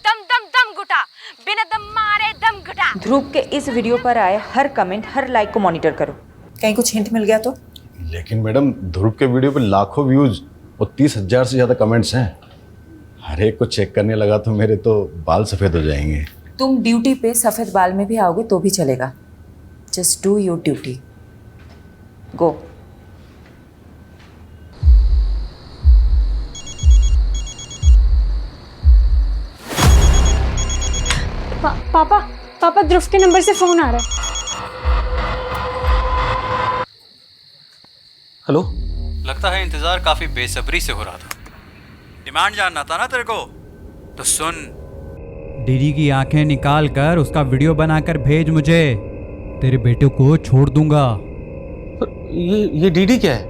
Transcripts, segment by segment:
दम दम दम घुटा, बिना दम मारे दम घुटा। ध्रुव के इस वीडियो पर आए हर कमेंट, हर लाइक को मॉनिटर करो, कहीं कुछ हिंट मिल गया तो। लेकिन मैडम ध्रुव के वीडियो पे लाखों व्यूज और 30,000 से ज़्यादा कमेंट्स हैं। हर एक को चेक करने लगा तो मेरे तो बाल सफ़ेद हो जाएंगे। तुम ड्यूटी पे सफ़ेद बाल में भी आओगे तो भी चलेगा। Just do your duty. Go. पापा ध्रुव के नंबर से फोन आ रहा है। हेलो। लगता है इंतजार काफी बेसब्री से हो रहा था। डिमांड जानना था ना तेरे को, तो सुन। दीदी की आंखें निकाल कर उसका वीडियो बनाकर भेज मुझे, तेरे बेटे को छोड़ दूंगा। ये डीडी क्या है?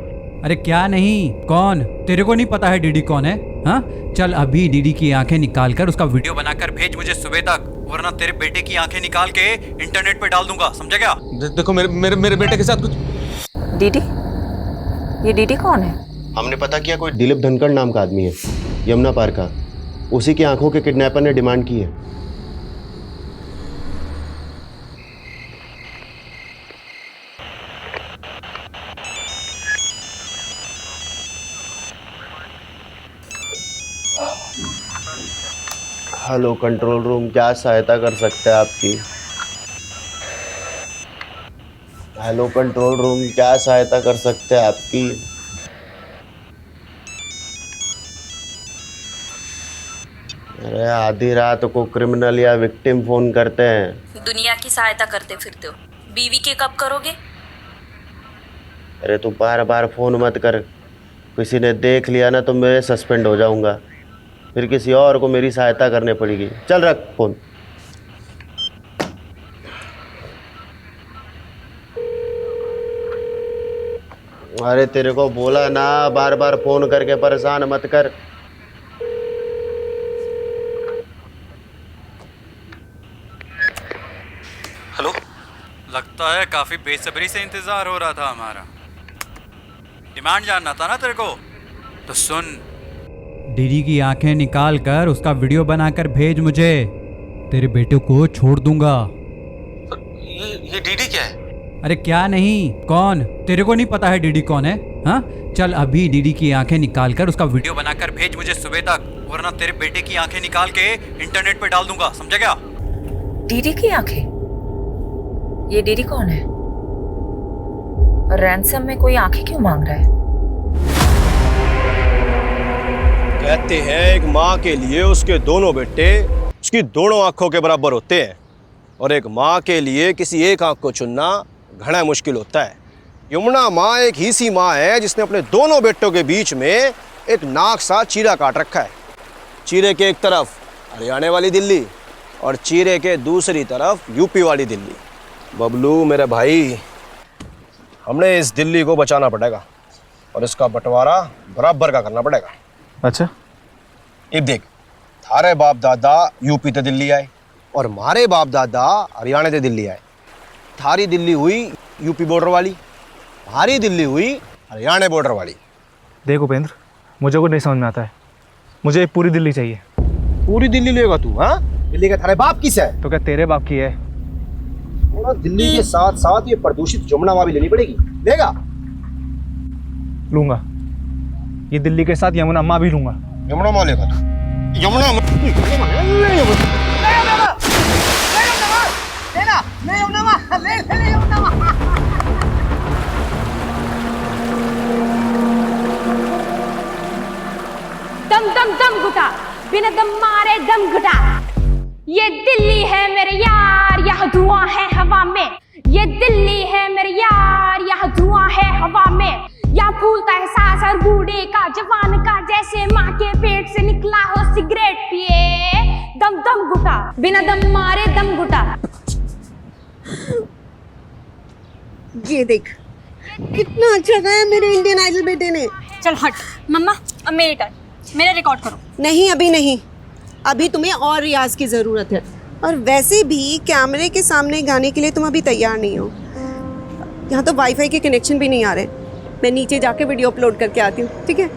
अरे क्या नहीं, कौन? तेरे को नहीं पता है डीडी कौन है? हाँ, चल अभी दीदी की आंखें निकाल कर उसका वीडियो बनाकर भेज मुझे सुबह तक, वरना तेरे बेटे की आंखें निकाल के इंटरनेट पे डाल दूंगा, समझा क्या? देखो मेरे बेटे के साथ कुछ। डीडी? ये डीडी कौन है? हमने पता किया, कोई दिलीप धनखड़ नाम का आदमी है, यमुना पार का। उसी की आंखों के किडनैपर ने डिमांड की है। हेलो कंट्रोल रूम, क्या सहायता कर सकते हैं आपकी? हेलो कंट्रोल रूम, क्या सहायता कर सकते हैं आपकी? अरे आधी रात को क्रिमिनल या विक्टिम फोन करते हैं। दुनिया की सहायता करते फिरते हो, बीवी के कब करोगे? अरे तू बार बार फोन मत कर, किसी ने देख लिया ना तो मैं सस्पेंड हो जाऊंगा, फिर किसी और को मेरी सहायता करनी पड़ेगी। चल रख फोन। अरे तेरे को बोला ना, बार बार फोन करके परेशान मत कर। हेलो। लगता है काफी बेसब्री से इंतजार हो रहा था हमारा। डिमांड जानना था ना तेरे को, तो सुन। दीदी की आंखें निकाल कर उसका वीडियो बनाकर भेज मुझे, तेरे बेटे को छोड़ दूंगा। ये डीडी क्या है? अरे क्या नहीं, कौन? तेरे को नहीं पता है डीडी कौन है? हाँ, चल अभी दीदी की आंखें निकाल कर उसका वीडियो बनाकर भेज मुझे सुबह तक, वरना तेरे बेटे की आंखें निकाल के इंटरनेट पे डाल दूंगा, समझा क्या? डीडी की आंखें? ये डीडी कौन है? और रैंसम में कोई आंखें क्यों मांग रहा है? कहते हैं एक माँ के लिए उसके दोनों बेटे उसकी दोनों आंखों के बराबर होते हैं, और एक माँ के लिए किसी एक आंख को चुनना घना मुश्किल होता है। यमुना माँ एक ही सी माँ है जिसने अपने दोनों बेटों के बीच में एक नाक सा चीरा काट रखा है। चीरे के एक तरफ हरियाणा वाली दिल्ली और चीरे के दूसरी तरफ यूपी वाली दिल्ली। बबलू मेरे भाई, हमने इस दिल्ली को बचाना पड़ेगा और इसका बंटवारा बराबर का करना पड़ेगा। अच्छा। अब देख, थारे बाप दादा यूपी ते दिल्ली आए और हमारे बाप दादा हरियाणा ते दिल्ली आए। थारी दिल्ली हुई यूपी बॉर्डर वाली, हमारी दिल्ली हुई हरियाणा बॉर्डर वाली। देख उपेंद्र, मुझे कुछ नहीं समझ में आता है, मुझे पूरी दिल्ली चाहिए। पूरी दिल्ली लेगा तू? हाँ, दिल्ली का थारे बाप किस है? तो क्या तेरे बाप की है? दिल्ली के साथ साथ ये प्रदूषित जमुना माँ भी लेनी पड़ेगी। लेगा? लूंगा। ये दिल्ली के साथ यमुना माँ भी लूंगा। यमुना माँ लेगा तू? यमुना दम दम दम घुटा, बिना दम मारे दम घुटा। ये दिल्ली है मेरे यार, यहाँ धुआं है हवा में। ये दिल्ली है मेरे यार, यहाँ धुआं है हवा में। यहाँ फूलता है सांस हर बूढ़े का, जवान का, जैसे माँ के पेट से निकला हो सिगरेट पिए। दम दम घुटा, बिना दम मारे दम घुटा। ये देख कितना अच्छा गाया मेरे इंडियन आइडल बेटे ने। चल हट मम्मा, अब मेरी टर्न, मेरा रिकॉर्ड करो। नहीं अभी नहीं, अभी तुम्हें और रियाज की ज़रूरत है। और वैसे भी कैमरे के सामने गाने के लिए तुम अभी तैयार नहीं हो। यहाँ तो वाईफाई के कनेक्शन भी नहीं आ रहे। मैं नीचे जाके वीडियो अपलोड करके आती हूँ, ठीक है?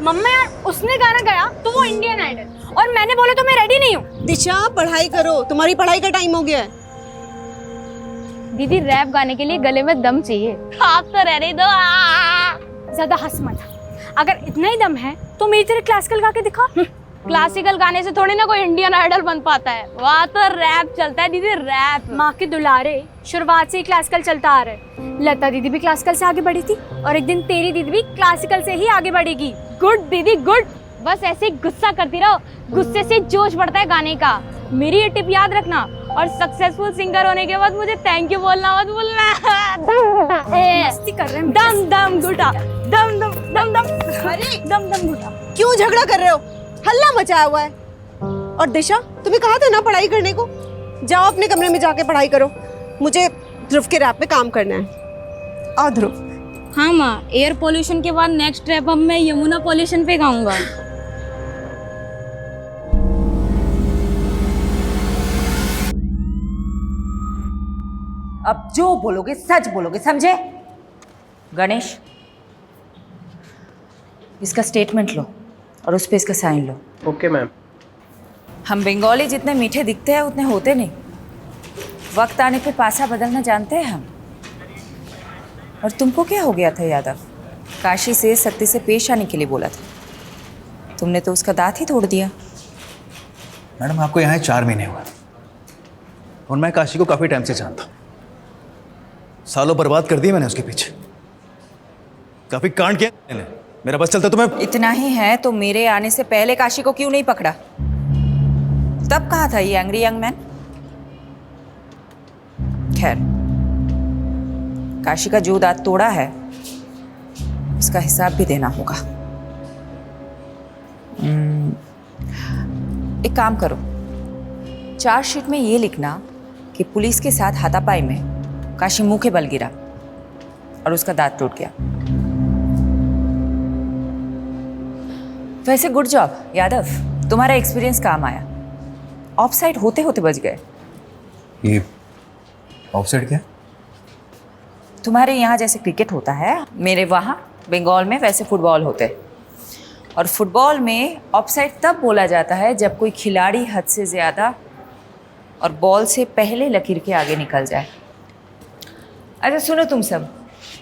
मम्मा यार, उसने गाना गाया तो वो इंडियन आइडल, और मैंने बोला तो मैं रेडी नहीं हूँ। दिशा पढ़ाई करो, तुम्हारी पढ़ाई का टाइम हो गया है। दीदी रैप गाने के लिए गले में दम चाहिए। आप तो रहने दो। ज्यादा हंस मत। अगर इतना ही दम है तो मेरी तरह क्लासिकल गा के दिखा। क्लासिकल गाने से थोड़ी ना कोई इंडियन आइडल बन पाता है, वहाँ तो रैप चलता है दीदी, रैप। माँ के दुलारे, शुरुआत से ही क्लासिकल चलता आ रहा है। लता दीदी भी क्लासिकल से आगे बढ़ी थी, और एक दिन तेरी दीदी भी क्लासिकल से ही आगे बढ़ेगी। गुड दीदी गुड। बस ऐसे ही गुस्सा करती रहो, गुस्से से जोश बढ़ता है गाने का। मेरी ये टिप याद रखना, और सक्सेसफुल सिंगर होने के बाद मुझे थैंक यू बोलना मत भूलना। मस्ती कर रहे हैं। दम दम घुटा, दम दम दम दम, अरे दम दम घुटा। क्यों झगड़ा कर रहे हो? हल्ला मचाया हुआ है। और दिशा, तुम्हें कहा था ना पढ़ाई करने को, जाओ अपने कमरे में जाके पढ़ाई करो। मुझे ध्रुव के रैप पे काम करना है। आओ ध्रुव। हाँ माँ, एयर पोल्यूशन के बाद नेक्स्ट रैप अब मैं यमुना पोल्यूशन पे गाऊंगा। अब जो बोलोगे सच बोलोगे, समझे? गणेश, इसका स्टेटमेंट लो और उस पे इसका साइन लो। Okay ma'am. हम बंगाली जितने मीठे दिखते हैं उतने होते नहीं। वक्त आने पे पासा बदलना जानते हैं हम। और तुमको क्या हो गया था यादव? काशी से शक्ति से पेश आने के लिए बोला था, तुमने तो उसका दांत ही तोड़ दिया। मैडम आपको यहाँ 4 महीने हुए और मैं काशी को काफ़ी टाइम से जानता हूँ। सालों बर्बाद कर दिए मैंने उसके पीछे, काफ़ी कांड किया मैंने। मेरा बस चलता तो मैं। इतना ही है तो मेरे आने से पहले काशी को क्यों नहीं पकड़ा? तब कहा था ये एंग्री यंग मैन। खैर, काशी का जो दांत तोड़ा है उसका हिसाब भी देना होगा। एक काम करो, चार्जशीट में ये लिखना कि पुलिस के साथ हाथापाई में काशी मुंह के बल गिरा और उसका दांत टूट गया। वैसे गुड जॉब यादव, तुम्हारा एक्सपीरियंस काम आया। ऑफसाइड होते होते बच गए। ये ऑफसाइड क्या? तुम्हारे यहाँ जैसे क्रिकेट होता है, मेरे वहाँ बंगाल में वैसे फुटबॉल होते हैं। और फुटबॉल में ऑफसाइड तब बोला जाता है जब कोई खिलाड़ी हद से ज़्यादा और बॉल से पहले लकीर के आगे निकल जाए। अच्छा सुनो तुम सब,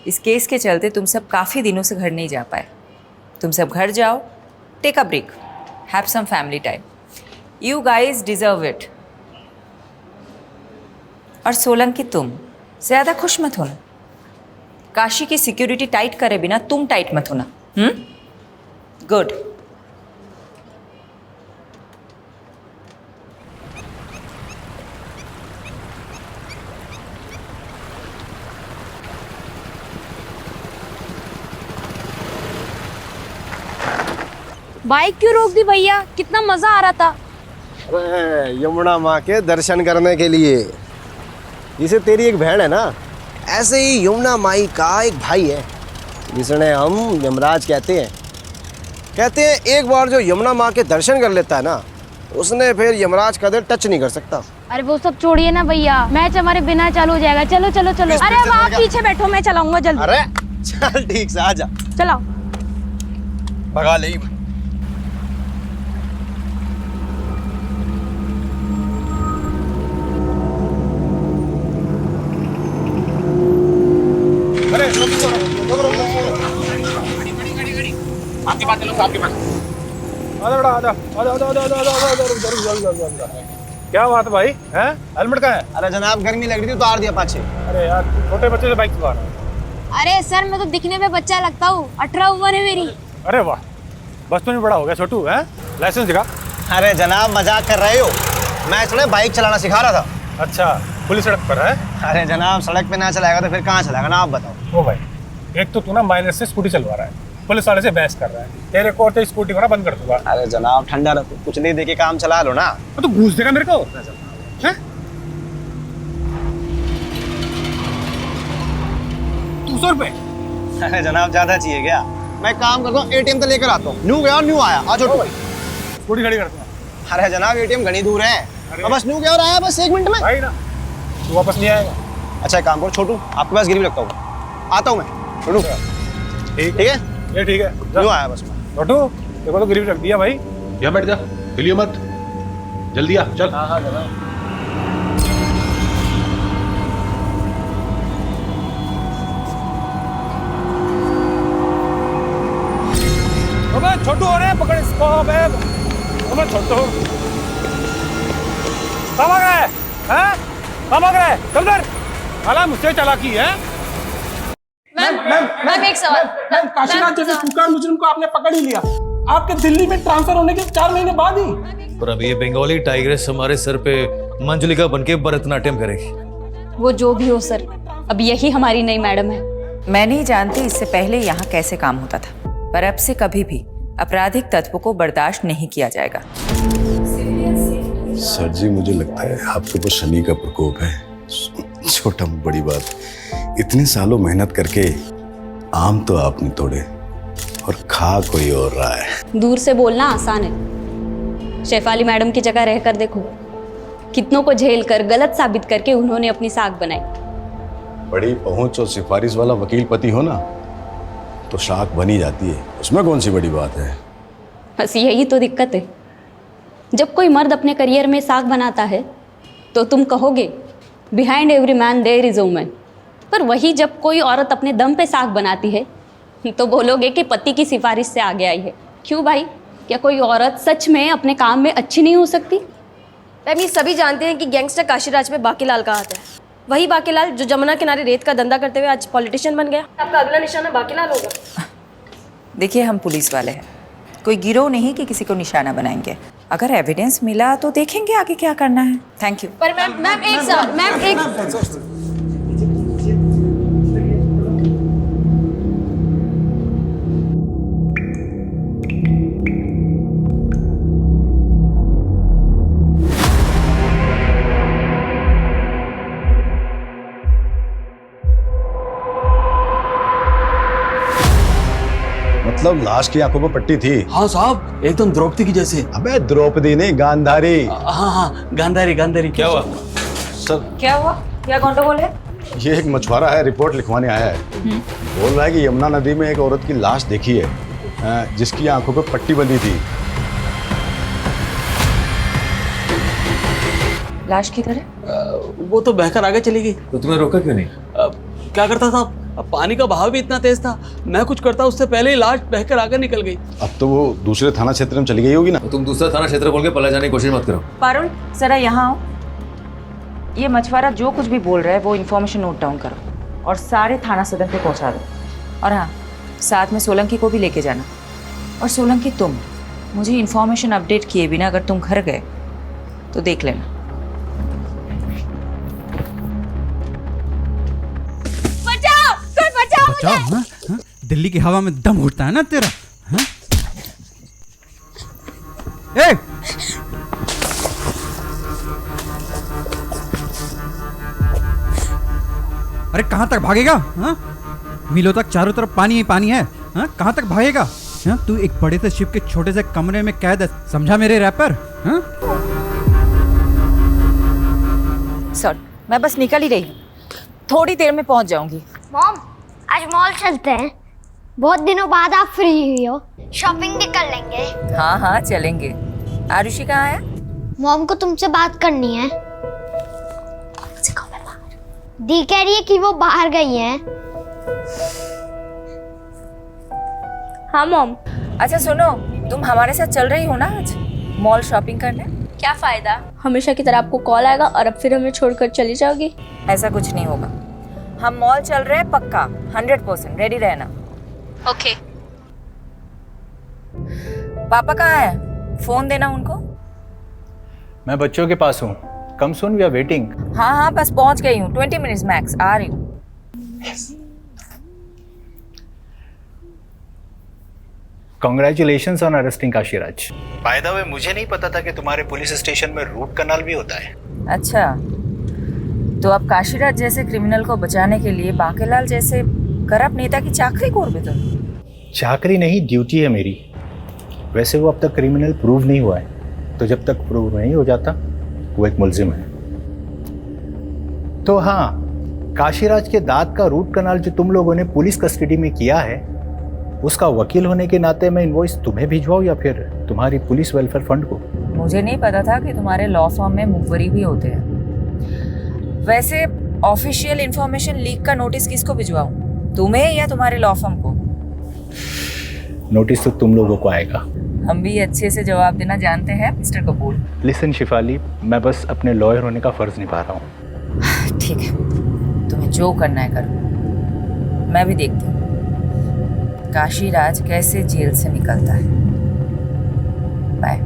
इस केस के चलते तुम सब काफ़ी दिनों से घर नहीं जा पाए। तुम सब घर जाओ, take a break, have some family time. You guys deserve it. और सोलंकी, तुम ज़्यादा खुश मत होना। काशी की सिक्योरिटी टाइट करे बिना तुम टाइट मत होना। गुड। बाइक क्यों रोक दी भैया? कितना मजा आ रहा था। अरे यमुना माँ के दर्शन करने के लिए। जिसे तेरी एक बहन है ना, ऐसे ही यमुना माई का एक भाई है जिसने हम यमराज कहते हैं एक बार जो यमुना माँ के दर्शन कर लेता है ना, उसने फिर यमराज कदर टच नहीं कर सकता। अरे वो सब छोड़िए ना भैया, मैच हमारे बिना चालू हो जाएगा। चलो चलो चलो। अरे अब आप पीछे बैठो, मैं चलाऊंगा जल्दी। अरे चल ठीक से आजा, चलाओ। भगा ले। आपके पास चलो, आपके पास। आजा बेटा, आजा आजा आजा आजा आजा आजा आजा। क्या बात है भाई? हैं? हेलमेट कहाँ है? अरे जनाब गर्मी लग रही थी, उतार दिया पाछे। अरे यार, छोटे बच्चे से बाइक चला रहा है। अरे सर, मैं तो दिखने में बच्चा लगता हूँ, 18 उम्र है मेरी। अरे वाह, बचपन में बड़ा हो गया छोटू। है लाइसेंस दिखा। अरे जनाब मजाक कर रहे हो, मैं थोड़ा बाइक चलाना सिखा रहा था। अच्छा, खुली सड़क पर है? अरे जनाब सड़क पे ना चलाएगा तो फिर कहाँ चलाएगा ना, आप बताओ। ओ भाई, एक तो तू ना माइनर से स्कूटी चलवा रहा है, पुलिस वाले से बहस कर रहा है। तेरे को तो स्कूटी को ना बंद कर दूंगा। अरे जनाब ठंडा रखो, कुछ नहीं दे के काम चला लो ना। तो घूस देगा मेरे को? हैं? 200 रुपए? अरे जनाब ज्यादा चाहिए क्या? मैं काम करता हूँ, एटीएम तो लेकर आता हूँ। न्यू गया और न्यू आया। आ जाओ, स्कूटी खड़ी कर दूंगा। अरे जनाब एटीएम घनी दूर है, बस न्यू गया और आया, बस 1 मिनट में। भाई ना, तू वापस नहीं आएगा। अच्छा एक काम करो छोटू, आपके पास गिरवी रखता हूँ, आता हूँ मैं। छोटू ठीक है, ये ठीक है। न्यू आया बस मैं। छोटू देखो तो गिरवी रख दिया भाई। यहाँ बैठ जा, हिलियो मत, जल्दी आ, चल। हाँ चलो। अबे छोटू हो रहे पकड़ इसको। अबे छोटू कहाँ भाग रहा है? हैं? कहाँ भाग रहा है? चल इधर। साला मुझसे चालाकी है। मैम एक सवाल। मैम काशीनाथ जैसे कुख्यात मुजरिम को आपने पकड़ ही लिया, आपके दिल्ली में ट्रांसफर होने के 4 महीने बाद ही। पर अब ये बंगाली टाइग्रेस हमारे सर पे मंजुलिका बनके भरतनाट्यम करेगी। वो जो भी हो सर, अब यही हमारी नई मैडम है। मैं नहीं जानती इससे पहले यहाँ कैसे काम होता था, पर अब से कभी भी आपराधिक तत्व को बर्दाश्त नहीं किया जाएगा। सर जी, मुझे लगता है आपके ऊपर शनि का प्रकोप है। छोटा बड़ी बात, इतने सालों मेहनत करके आम तो आपने तोड़े और खा कोई और रहा है। दूर से बोलना आसान है, शेफाली मैडम की जगह रहकर देखो, कितनों को झेल कर गलत साबित करके उन्होंने अपनी साख बनाई। बड़ी पहुंच और सिफारिश वाला वकील पति हो ना तो शाख बनी जाती है, उसमें कौन सी बड़ी बात है। बस यही तो दिक्कत है, जब कोई मर्द अपने करियर में साख बनाता है तो तुम कहोगे behind every man there is a woman, पर वही जब कोई औरत अपने दम पे साख बनाती है तो बोलोगे कि पति की सिफारिश से आगे आई है। क्यों भाई, क्या कोई औरत सच में अपने काम में अच्छी नहीं हो सकती? मैम ये सभी जानते हैं कि गैंगस्टर काशीराज में बाकीलाल का हाथ है, वही बाकीलाल जो जमुना किनारे रेत का धंधा करते हुए आज पॉलिटिशियन बन गया। आपका अगला निशाना बाकीलाल होगा। देखिए, हम पुलिस वाले हैं, कोई गिरोह नहीं कि किसी को निशाना बनाएंगे। अगर एविडेंस मिला तो देखेंगे आगे क्या करना है। Thank you. पर मैम एक सवाल, मैम एक मतलब लाश की आंखों पर पट्टी थी? हाँ साहब, एकदम द्रौपदी की जैसे। अबे द्रौपदी नहीं, गांधारी। हाँ, गांधारी गांधारी। क्या हुआ सर? क्या हुआ? क्या गंडगोल है? ये एक मछुआरा है, रिपोर्ट लिखवाने आया है। बोल रहा है कि यमुना नदी में एक औरत की लाश देखी है जिसकी आंखों पर पट्टी बंधी थी। लाश की तरह? वो तो बहकर आगे चली गई। तो तुम्हें रोका क्यों नहीं? क्या करता था, अब पानी का बहाव भी इतना तेज था, मैं कुछ करता उससे पहले ही लाश बहकर आगे निकल गई। अब तो वो दूसरे थाना क्षेत्र में चली गई होगी ना। तो तुम दूसरा थाना क्षेत्र बोल के पला जाने की कोशिश मत करो। पारुल, जरा यहाँ आओ। ये मछुआरा जो कुछ भी बोल रहा है वो इन्फॉर्मेशन नोट डाउन करो और सारे थाना सदर पे पहुँचा दो। और हाँ, साथ में सोलंकी को भी लेके जाना। और सोलंकी, तुम मुझे इन्फॉर्मेशन अपडेट किए बिना अगर तुम घर गए तो देख लेना। बचाओ। हाँ? हाँ? दिल्ली की हवा में दम घुटता है ना तेरा। हाँ? ए! अरे कहां तक भागेगा? हाँ? मीलों तक चारों तरफ पानी ही पानी है। हाँ? कहां तक भागेगा? हाँ? तू एक बड़े से शिप के छोटे से कमरे में कैद है, समझा मेरे रैपर? हाँ? सर, मैं बस निकल ही रही हूँ, थोड़ी देर में पहुंच जाऊंगी। मॉम, आज मॉल चलते हैं, बहुत दिनों बाद आप फ्री हुई हो, शॉपिंग भी कर लेंगे। हाँ हाँ चलेंगे। आरुषि कहाँ है? मॉम को तुमसे बात करनी है। दी कह रही है कि वो बाहर गई हैं। हाँ मॉम। अच्छा सुनो, तुम हमारे साथ चल रही हो ना आज मॉल शॉपिंग करने? क्या फायदा, हमेशा की तरह आपको कॉल आएगा और अब फिर हमें छोड़कर चली जाओगी। ऐसा कुछ नहीं होगा, हम मॉल चल रहे हैं पक्का, 100%। रेडी रहना। ओके। पापा कहाँ है? फोन देना उनको। मैं बच्चों के पास हूँ, कम सून, वी आर वेटिंग। हाँ हाँ बस पहुंच गई हूँ, 20 मिनट्स मैक्स, आ रही हूँ। Congratulations on arresting Kashiraj. By the way, मुझे नहीं पता था कि तुम्हारे पुलिस स्टेशन में रूट कनाल भी होता है। अच्छा, तो अब काशीराज जैसे क्रिमिनल को बचाने के लिए बांकेलाल जैसे करप्ट नेता की चाकरी कोर में तुम? चाकरी नहीं, ड्यूटी है मेरी। वैसे वो अब तक क्रिमिनल प्रूव नहीं हुआ है, तो जब तक प्रूव नहीं हो जाता वो एक मुलजिम है। तो हाँ, काशीराज के दांत का रूट कनाल जो तुम लोगों ने पुलिस कस्टडी में किया है, उसका वकील होने के नाते मैं इनवॉइस तुम्हें भिजवाऊँ या फिर तुम्हारी पुलिस वेलफेयर फंड को? मुझे नहीं पता था कि तुम्हारे लॉ फर्म में मुखबरी भी होते हैं। वैसे ऑफिशियल इंफॉर्मेशन लीक का नोटिस किसको भिजवाऊं, तुम्हें या तुम्हारे लॉ फर्म को? नोटिस तो तुम लोगों को आएगा। हम भी अच्छे से जवाब देना जानते हैं मिस्टर कपूर। लिसन शिफाली, मैं बस अपने लॉयर होने का फर्ज निभा रहा हूँ। ठीक है, तुम्हें जो करना है करो, मैं भी देखती हूँ काशी राज कैसे जेल से निकलता है। बाय।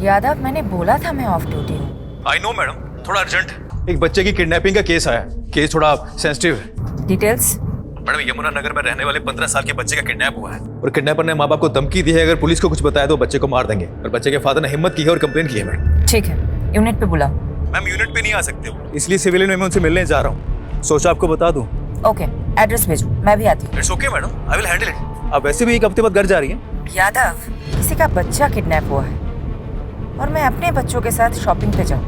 यादव, मैंने बोला था मैं ऑफ ड्यूटी हूँ। आई नो मैडम, थोड़ा अर्जेंट है। एक बच्चे की किडनैपिंग का केस आया। केस थोड़ा सेंसिटिव है। डिटेल्स? मैडम, यमुना नगर में रहने वाले 15 साल के बच्चे का किडनैप हुआ है और किडनैपर ने माँ बाप को धमकी दी है अगर पुलिस को कुछ बताया तो बच्चे को मार देंगे। और बच्चे के फादर ने हिम्मत की है और कंप्लेन की है। मैडम ठीक है, यूनिट पे बुलाओ। मैम, यूनिट पे नहीं आ सकते हो, इसलिए सिविलियन में मैं उनसे मिलने जा रहा हूँ। सोचा आपको बता दूं। ओके, एड्रेस भेजो, मैं भी आती हूँ। It's okay madam, I will handle it. आप वैसे भी एक हफ्ते बाद घर जा रही हैं। यादव, किसी का बच्चा किडनैप हुआ है और मैं अपने बच्चों के साथ शॉपिंग पे जाऊँ,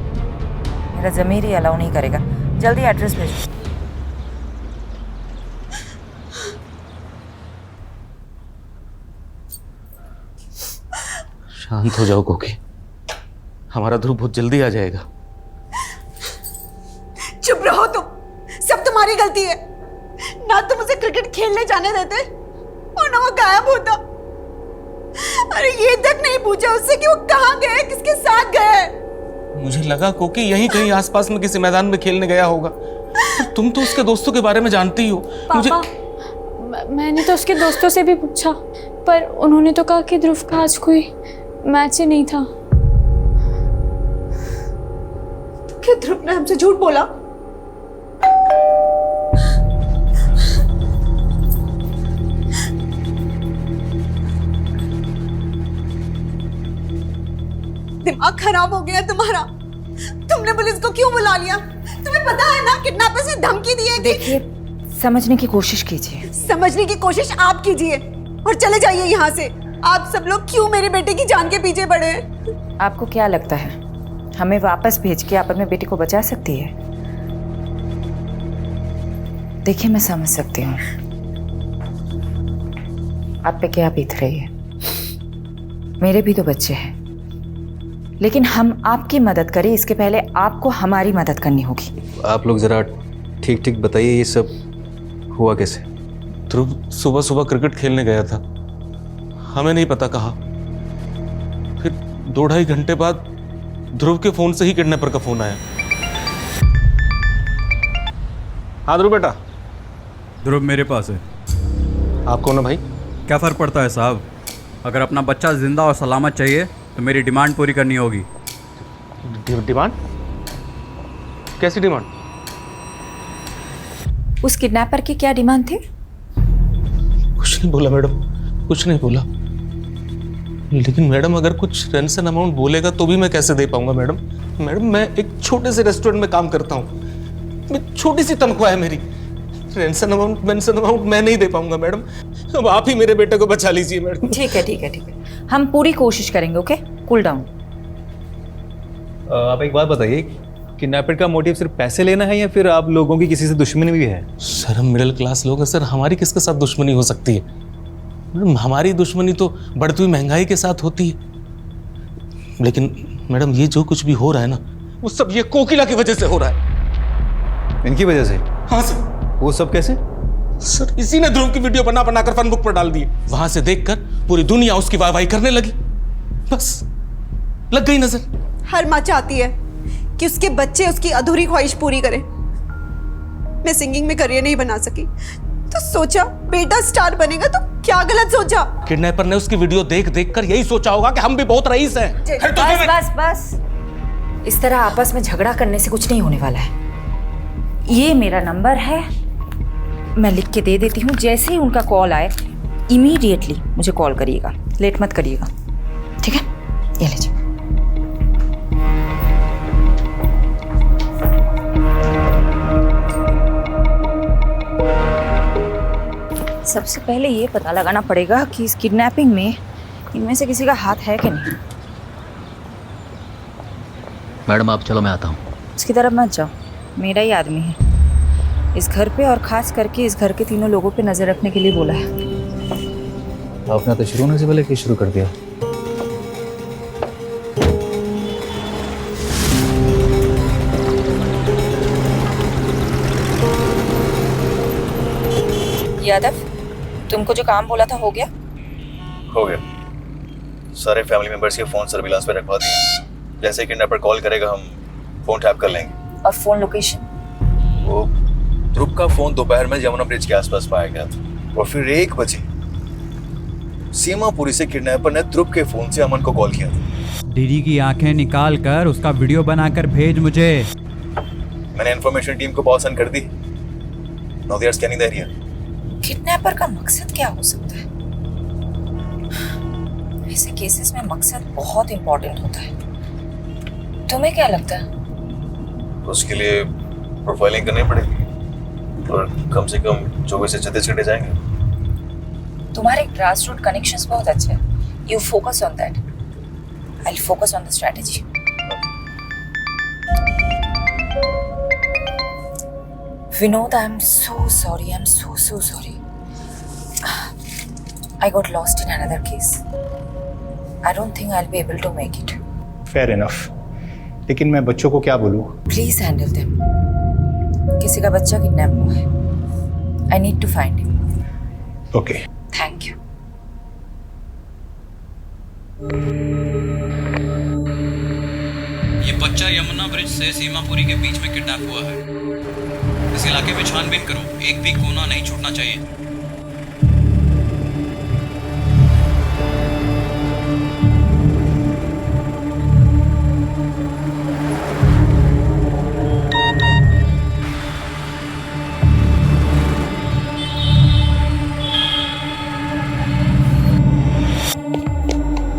मेरा ज़मीर ही अलाउ नहीं करेगा। जल्दी एड्रेस भेजो। शांत हो जाओ कोकी, हमारा ध्रुव बहुत जल्दी आ जाएगा। चुप रहो तुम, सब तुम्हारी गलती है। ना तुम उसे क्रिकेट खेलने जाने देते और ना वो गायब होता। अरे ये तक नहीं पूछा उससे कि वो कहाँ गए, किसके साथ गए। मुझे लगा कोकी यहीं कहीं आसपास में किसी मैदान में खेलने गया होगा। तुम तो उसके दोस्तों के बारे में जानती ही हो। पापा, मैंने तो उसके दोस्तों से भी पूछा, पर उन्होंने तो कहा कि ध्रुव का आज कोई मैच ही नहीं था। क्या ध्रुव ने हमसे झूठ बोला? दिमाग खराब हो गया तुम्हारा। तुमने पुलिस को क्यों बुला लिया? तुम्हें पता है ना किडनैपर से धमकी दी है। देखिए, समझने की कोशिश कीजिए। समझने की कोशिश आप कीजिए और चले जाइए यहाँ से। आप सब लोग क्यों मेरे बेटे की जान के पीछे पड़े हैं? आपको क्या लगता है हमें वापस भेज के आप अपने बेटे को बचा सकती है? देखिए, मैं समझ सकती हूँ आप पे क्या बीत रही है। मेरे भी तो बच्चे हैं, लेकिन हम आपकी मदद करें इसके पहले आपको हमारी मदद करनी होगी। आप लोग जरा ठीक ठीक बताइए, ये सब हुआ कैसे? ध्रुव सुबह सुबह क्रिकेट खेलने गया था, हमें नहीं पता कहा। फिर 2-2.5 घंटे बाद ध्रुव के फोन से ही किडनैपर का फोन आया। हाँ ध्रुव बेटा। ध्रुव मेरे पास है। आप कौन हो भाई? क्या फ़र्क पड़ता है साहब, अगर अपना बच्चा जिंदा और सलामत चाहिए तो मेरी डिमांड पूरी करनी होगी। डिमांड? कैसी डिमांड? उस किडनैपर की क्या डिमांड थी? कुछ नहीं बोला मैडम, कुछ नहीं बोला। लेकिन मैडम, अगर कुछ रेंसन अमाउंट बोलेगा तो भी मैं कैसे दे पाऊंगा मैडम? मैडम, मैं एक छोटे से रेस्टोरेंट में काम करता हूँ, छोटी सी तनख्वाह है मेरी। रेंसन अमाउंट मैं नहीं दे पाऊंगा मैडम। अब आप ही मेरे बेटे को बचा लीजिए मैडम। ठीक है ठीक है ठीक है, हम पूरी कोशिश करेंगे। Okay, cool down. आप एक बात बताइए, किडनैपर का मोटिव सिर्फ पैसे लेना है या फिर आप लोगों की किसी से दुश्मनी भी है? सर, हम मिडिल क्लास लोग हैं सर, हमारी किसके साथ दुश्मनी हो सकती है? मैडम, हमारी दुश्मनी तो बढ़ती हुई महंगाई के साथ होती है। लेकिन मैडम, ये जो कुछ भी हो रहा है ना, वो सब ये कोकिला की वजह से हो रहा है। इनकी वजह से? हाँ सर। वो सब कैसे? सर, इसी ने ध्रुव की वीडियो बनाकर फन बुक पर डाल दी। वहां से देखकर पूरी दुनिया उसकी वाहवाही करने लगी, बस लग गई नजर। हर माँ चाहती है कि उसके बच्चे उसकी अधूरी ख्वाहिश पूरी करें। मैं सिंगिंग में करियर नहीं बना सकी तो सोचा बेटा स्टार बनेगा, तो क्या गलत सोचा? किडनैपर ने उसकी वीडियो देख कर यही सोचा होगा कि हम भी बहुत रईस हैं। बस बस बस, इस तरह आपस में झगड़ा करने से कुछ नहीं होने वाला है। ये मेरा नंबर है, मैं लिख के दे देती हूँ। जैसे ही उनका कॉल आए इमीडिएटली मुझे कॉल करिएगा, लेट मत करिएगा, ठीक है? ये लीजिए। सबसे पहले ये पता लगाना पड़ेगा कि इस किडनैपिंग में इनमें से किसी का हाथ है कि नहीं। मैडम आप चलो, मैं आता हूँ। उसकी तरफ मत जाओ, मेरा ही आदमी है। इस घर पे और ख़ास करके इस घर के तीनों लोगों पे नज़र रखने के लिए बोला है। आपने तो शुरू होने से पहले शुरू कर दिया। यादव, तुमको जो काम बोला था हो गया? हो गया। सारे फैमिली मेंबर्स के फोन सर्विलांस पे रखवा दिए। जैसे ही किडनैपर कॉल करेगा हम फोन टैप कर लेंगे। और फोन लोकेशन? वो ध्रुव का फोन दोपहर में यमुना ब्रिज के आसपास पाया गया था और फिर 1 बजे सीमापुरी से किडनैपर ने ध्रुव के फोन से अमन को कॉल किया था। डीडी की आंखें निकाल कर उसका वीडियो बनाकर भेज मुझे। मैंने इंफॉर्मेशन टीम को कॉल सेंड कर दी। Now they are scanning the area. Kidnapper का मकसद क्या हो सकता है? ऐसे केसेस में मकसद बहुत इंपॉर्टेंट होता है। तुम्हें क्या लगता है? उसके लिए प्रोफाइलिंग करनी पड़ेगी और कम से कम 24 से 36 घंटे जाएंगे। तुम्हारे ग्रास रूट कनेक्शंस बहुत अच्छे हैं। You focus on that. I will focus on the strategy. Vinod, I'm so sorry. I'm so sorry. I got lost in another case. I don't think I'll be able to make it. Fair enough. लेकिन मैं बच्चों को क्या बोलूँ? Please handle them. किसी का बच्चा kidnap हुआ है. I need to find him. Okay. Thank you. ये बच्चा यमुना ब्रिज से सीमापुरी के बीच में किडनैप हुआ है। इस इलाके में छानबीन करो, एक भी कोना नहीं छूटना चाहिए।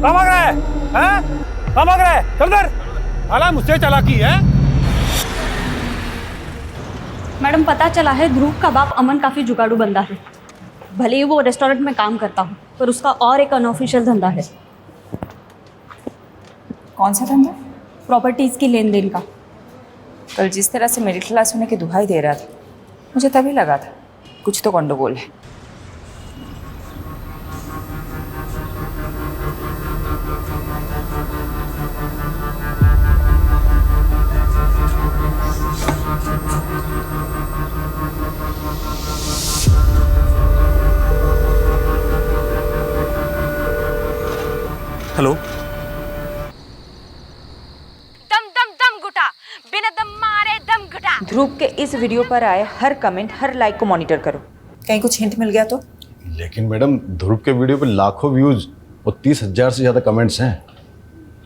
कहाँ भाग रहा है? हैं? कहाँ भाग रहा है? चल इधर। साला मुझसे चालाकी है। मैडम पता चला है ध्रुव का बाप अमन काफ़ी जुगाड़ू बंदा है। भले ही वो रेस्टोरेंट में काम करता हो पर उसका और एक अनऑफिशियल धंधा है। कौन सा धंधा? प्रॉपर्टीज़ की लेन देन का। कल जिस तरह से मिडिल क्लास होने की दुहाई दे रहा था, मुझे तभी लगा था कुछ तो गंडगोल है। हेलो। दम दम दम घुटा, बिना दम मारे दम घुटा। ध्रुव के इस वीडियो पर आए हर कमेंट, हर लाइक को मॉनिटर करो। कहीं कुछ हिंट मिल गया तो? लेकिन मैडम ध्रुव के वीडियो पे लाखों व्यूज और 30,000 से ज़्यादा कमेंट्स हैं।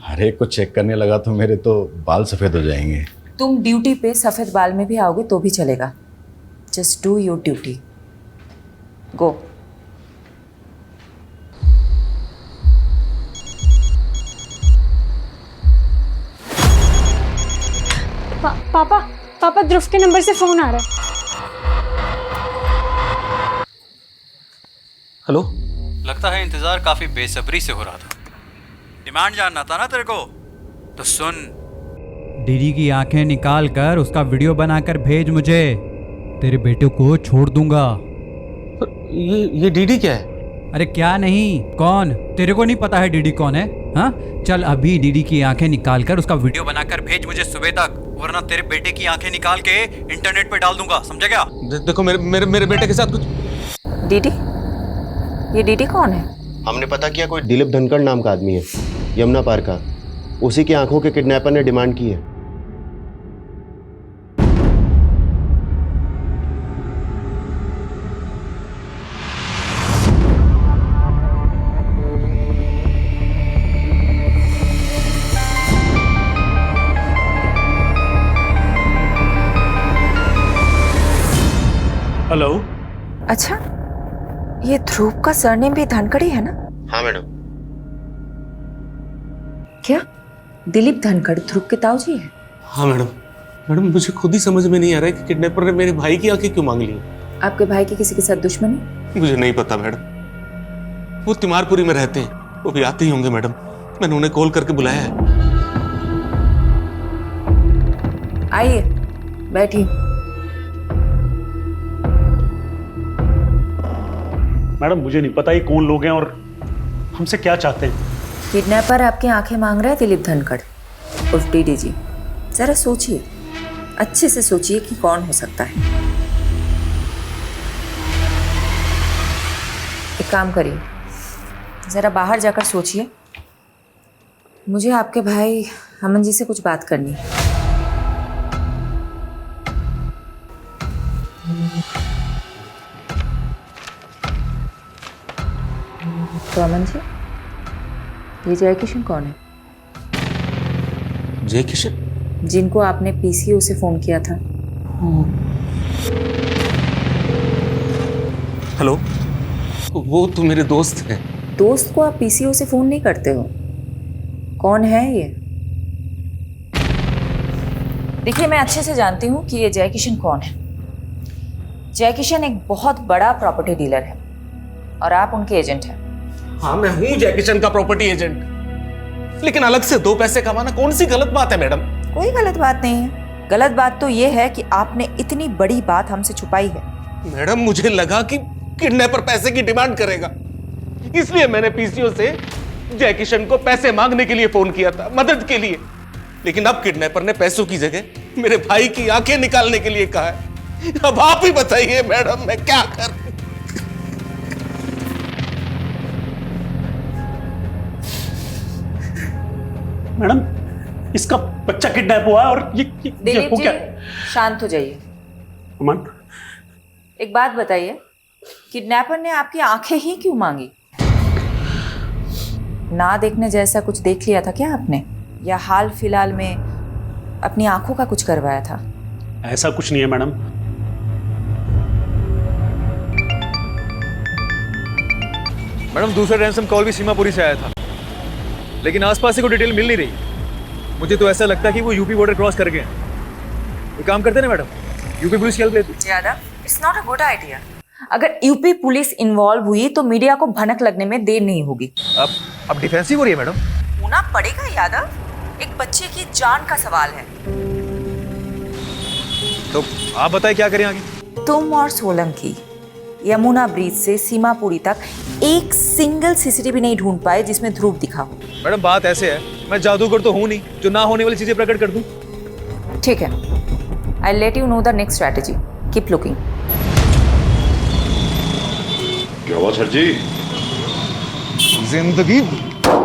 हर एक को चेक करने लगा तो मेरे तो बाल सफ़ेद हो जाएंगे। तुम ड्यूटी पे सफ़ेद बाल में भी आओगे तो भी चलेगा। Just do your duty. Go. पापा ध्रुव के नंबर से फोन आ रहा है। हेलो। लगता है इंतजार काफी बेसब्री से हो रहा था। डिमांड जानना था ना तेरे को, तो सुन। डीडी की आंखें निकाल कर उसका वीडियो बनाकर भेज मुझे। तेरे बेटे को छोड़ दूंगा। ये डीडी क्या है? अरे क्या नहीं, कौन? तेरे को नहीं पता है डीडी कौन है? हाँ, चल अभी डीडी की आंखें निकाल कर उसका वीडियो बनाकर भेज मुझे सुबह तक, वरना तेरे बेटे की आंखें निकाल के इंटरनेट पे डाल दूंगा। समझा क्या? देखो मेरे बेटे के साथ कुछ। डीडी? ये डीडी कौन है? हमने पता किया, कोई दिलीप धनखड़ नाम का आदमी है, यमुना पार का। उसी की आंखों के किडनैपर ने डिमांड की है। हेलो। अच्छा, ये ध्रुव का सरनेम भी धनखड़ ही है ना? हाँ मैडम। क्या दिलीप धनखड़ ध्रुव के ताऊजी है? हाँ मैडम मुझे खुद ही समझ में नहीं आ रहा है कि किडनैपर ने मेरे भाई की आंखें क्यों मांग ली। आपके भाई की किसी के साथ दुश्मनी? मुझे नहीं पता मैडम। वो तिमारपुरी में रहते हैं, वो भी आते ही होंगे मैडम। मैंने उन्हें कॉल करके बुलाया है। आइए बैठिए। मैडम मुझे नहीं पता ये कौन लोग हैं और हमसे क्या चाहते हैं। किडनैपर आपकी आंखें मांग रहा है दिलीप धनखड़ उर्फ डीडीजी। जरा सोचिए, अच्छे से सोचिए कि कौन हो सकता है। एक काम करिए, जरा बाहर जाकर सोचिए। मुझे आपके भाई अमन जी से कुछ बात करनी है। तो अमन जी, ये जय किशन कौन है? जय किशन? जिनको आपने पीसीओ से फोन किया था। हेलो, वो तो मेरे दोस्त हैं। दोस्त को आप पीसीओ से फोन नहीं करते हो? कौन है ये? देखिए, मैं अच्छे से जानती हूँ कि ये जय किशन कौन है। जय किशन एक बहुत बड़ा प्रॉपर्टी डीलर है और आप उनके एजेंट हैं। हाँ, मैं हूँ जय किशन का प्रॉपर्टी एजेंट, लेकिन अलग से 2 पैसे कमाना कौन सी गलत बात है मैडम? कोई गलत बात नहीं है। गलत बात तो ये है कि आपने इतनी बड़ी बात हमसे छुपाई है। मैडम, मुझे लगा कि किडनैपर पैसे की डिमांड करेगा, इसलिए मैंने पीसीओ से जय किशन को पैसे मांगने के लिए फोन किया था, मदद के लिए। लेकिन अब किडनैपर ने पैसों की जगह मेरे भाई की आंखें निकालने के लिए कहा है। अब आप ही बताइए मैडम, मैं क्या करूं? मैडम, इसका बच्चा किडनैप हुआ है और ये दिलीप हो जी, क्या? शांत हो जाइए। अमन, एक बात बताइए, किडनैपर ने आपकी आंखें ही क्यों मांगी? ना देखने जैसा कुछ देख लिया था क्या आपने, या हाल फिलहाल में अपनी आंखों का कुछ करवाया था? ऐसा कुछ नहीं है मैडम। मैडम, दूसरा रैंसम कॉल भी सीमापुरी से आया था, लेकिन आसपास से कोई डिटेल मिल नहीं रही। मुझे तो ऐसा लगता है कि वो यूपी बॉर्डर क्रॉस कर गए हैं। ये काम करते ना मैडम, यूपी पुलिस की हेल्प लेती। Yadav, it's not a good idea. अगर यूपी पुलिस इन्वॉल्व हुई तो मीडिया को भनक लगने में देर नहीं होगी। अब डिफेंसिव हो रही है मैडम। होना पड़ेगा यादव, एक बच्चे की जान का सवाल है। तो आप बताइए क्या करें आगे? तुम और सोलंकी यमुना ब्रिज से सीमापुरी तक एक सिंगल सीसीटीवी नहीं ढूंढ पाए जिसमें ध्रुव दिखा हो। मैडम, बात ऐसे है, मैं जादूगर तो हूं नहीं जो ना होने वाली चीजें प्रकट कर दूं। ठीक है, I let you know the next strategy. Keep looking. क्या हुआ सर जी? जिंदगी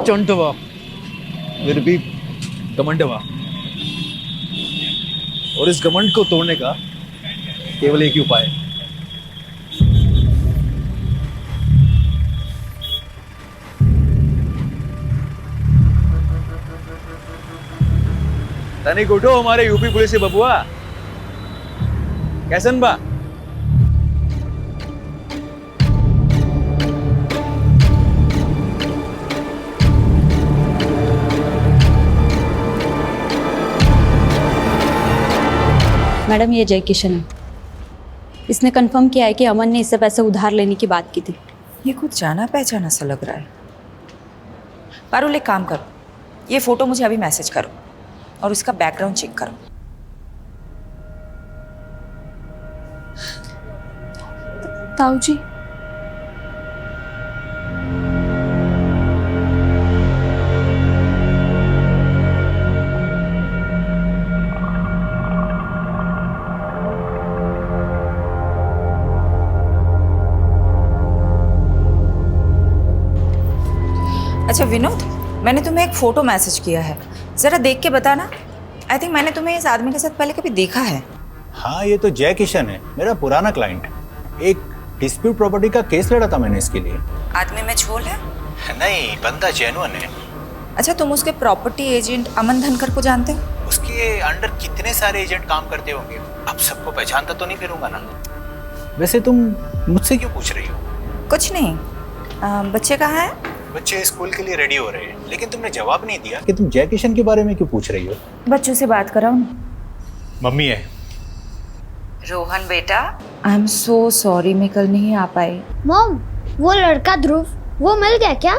चंटवा, फिर भी घमंडवा, और इस घमंड को तोड़ने का केवल एक ही उपाय है। तनिक उठो हमारे यूपी पुलिस से बबुआ। कैसन बा? मैडम, ये जय किशन है। इसने कंफर्म किया है कि अमन ने इससे पैसे उधार लेने की बात की थी। ये कुछ जाना पहचाना सा लग रहा है। पारुल, एक काम करो, ये फोटो मुझे अभी मैसेज करो और उसका बैकग्राउंड चेक करो। ताऊ जी, अच्छा विनोद, मैंने तुम्हें एक फ़ोटो मैसेज किया है, ज़रा देख के बताना। आई थिंक मैंने तुम्हें इस आदमी के साथ पहले कभी देखा है। हाँ, ये तो जय किशन है, मेरा पुराना क्लाइंट। एक डिस्प्यूट प्रॉपर्टी का केस लड़ा था मैंने इसके लिए। आदमी में झोल है? नहीं, बंदा जेन्युइन है। अच्छा, तुम उसके प्रॉपर्टी एजेंट अमन धनखड़ को जानते हो? उसके अंडर कितने सारे एजेंट काम करते होंगे, अब सबको पहचानता तो नहीं फिरूंगा ना। वैसे तुम मुझसे क्यों पूछ रही हो? कुछ नहीं। बच्चे कहाँ हैं? बच्चे स्कूल के लिए रेडी हो रहे हैं, लेकिन तुमने जवाब नहीं दिया कि तुम जय किशन के बारे में क्यों पूछ रही हो। बच्चों से बात कराओ ना। मम्मी है। रोहन बेटा, आई एम सो सॉरी, मैं कल नहीं आ पाई। मॉम, वो लड़का ध्रुव, वो मिल गया क्या?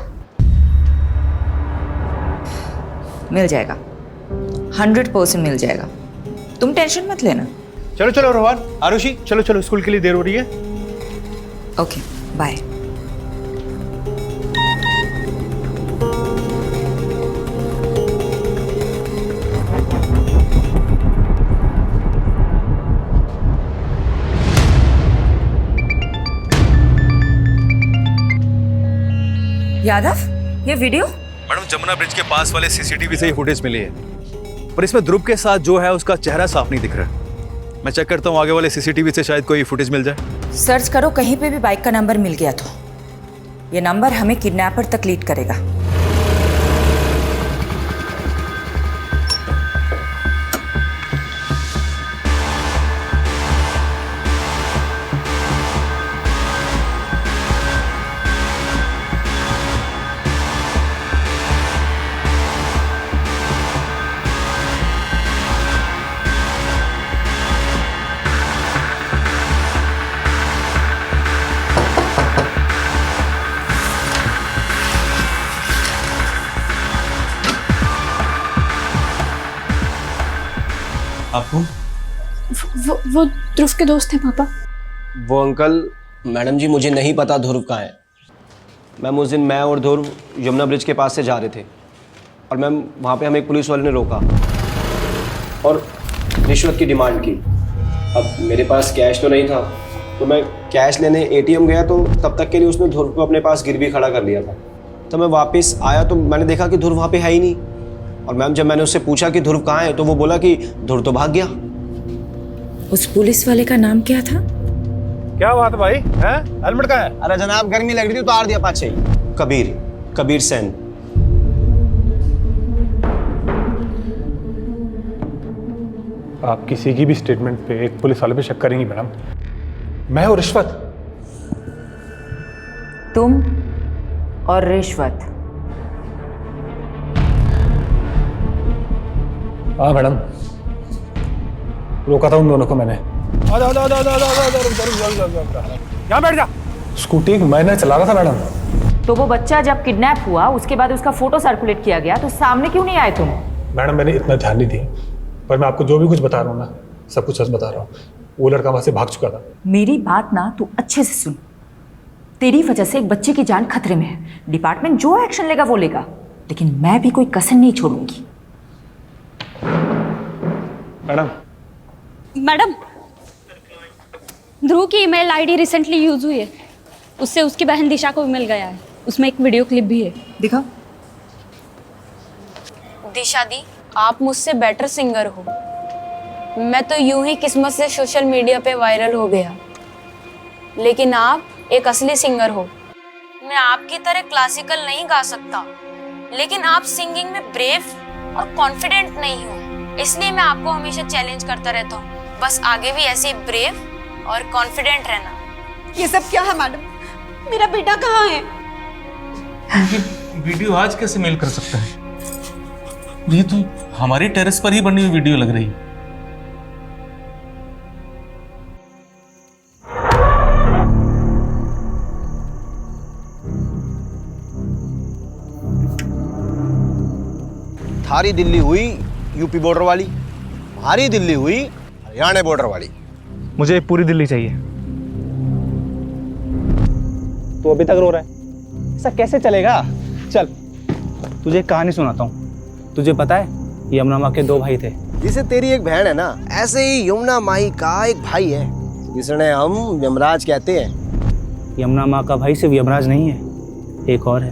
मिल जाएगा, 100% मिल जाएगा। तुम टेंशन मत लेना। चलो चलो रोहन, आरुषि, चलो चलो, स्कूल के लिए देर हो रही है। Okay bye. यादव, ये वीडियो? मैडम जमुना ब्रिज के पास वाले सीसीटीवी से ही फुटेज मिली है, पर इसमें ध्रुव के साथ जो है उसका चेहरा साफ नहीं दिख रहा। मैं चेक करता हूँ आगे वाले सीसीटीवी से शायद कोई फुटेज मिल जाए। सर्च करो, कहीं पे भी बाइक का नंबर मिल गया तो ये नंबर हमें किडनैपर तक लीड करेगा। आपको वो ध्रुव के दोस्त हैं पापा। वो अंकल, मैडम जी मुझे नहीं पता ध्रुव कहाँ है। मैम उस दिन मैं और ध्रुव यमुना ब्रिज के पास से जा रहे थे और मैम वहाँ पे हमें एक पुलिस वाले ने रोका और रिश्वत की डिमांड की। अब मेरे पास कैश तो नहीं था, तो मैं कैश लेने एटीएम गया, तो तब तक के लिए उसने ध्रुव को अपने पास गिरवी खड़ा कर लिया था। तो मैं वापस आया तो मैंने देखा कि ध्रुव वहाँ पे है ही नहीं। और मैम जब मैंने उससे पूछा कि ध्रुव कहाँ है, तो वो बोला कि ध्रुव तो भाग गया। उस पुलिस वाले का नाम क्या था? क्या बात है भाई, हैं? हेलमेट कहाँ है? अरे जनाब गर्मी लग रही थी, उतार दिया पाछे। कबीर सेन। आप किसी की भी स्टेटमेंट पे एक पुलिस वाले पे शक करेंगी मैडम? मैं और रिश्वत? तुम और रिश्वत? हाँ मैडम, रोका था उन दोनों को मैंने। यहाँ बैठ जा। स्कूटी मैंने चला रहा था मैडम। तो वो बच्चा जब किडनैप हुआ उसके बाद उसका फोटो सर्कुलेट किया गया, तो सामने क्यों नहीं आए तुम? मैडम मैंने इतना ध्यान नहीं दिया, पर मैं आपको जो भी कुछ बता रहा हूँ ना, सब कुछ सच बता रहा हूँ। वो लड़का वहां से भाग चुका था। मेरी बात ना तू अच्छे से सुन। तेरी वजह से एक बच्चे की जान खतरे में है। डिपार्टमेंट जो एक्शन लेगा वो लेगा, लेकिन मैं भी कोई कसर नहीं छोड़ूंगी। मैडम, ध्रुव की ईमेल आईडी रिसेंटली यूज हुई है, उससे उसकी बहन दिशा को भी मिल गया है। उसमें एक वीडियो क्लिप भी है, दिखाओ। दिशा दी, आप मुझसे बेटर सिंगर हो। मैं तो यूं ही किस्मत से सोशल मीडिया पे वायरल हो गया, लेकिन आप एक असली सिंगर हो। मैं आपकी तरह क्लासिकल नहीं गा सकता, लेकिन आप सिंगिंग में ब्रेव और कॉन्फिडेंट नहीं हो, इसलिए मैं आपको हमेशा चैलेंज करता रहता हूँ। बस आगे भी ऐसे ब्रेव और कॉन्फिडेंट रहना। ये सब क्या है मैडम? मेरा बेटा कहाँ है? वीडियो आज कैसे मेल कर सकता है? ये तो हमारी टेरेस पर ही बनी हुई वीडियो लग रही है। थारी दिल्ली हुई यूपी बॉर्डर वाली, हमारी दिल्ली हुई हरियाणा बॉर्डर वाली। मुझे पूरी दिल्ली चाहिए। तू अभी तक रो रहा है? ऐसा कैसे चलेगा? चल तुझे एक कहानी सुनाता हूँ। तुझे पता है यमुना माँ के दो भाई थे। जिसे तेरी एक बहन है ना, ऐसे ही यमुना माई का एक भाई है जिसने हम यमराज कहते हैं। यमुना माँ का भाई सिर्फ यमराज नहीं है, एक और है,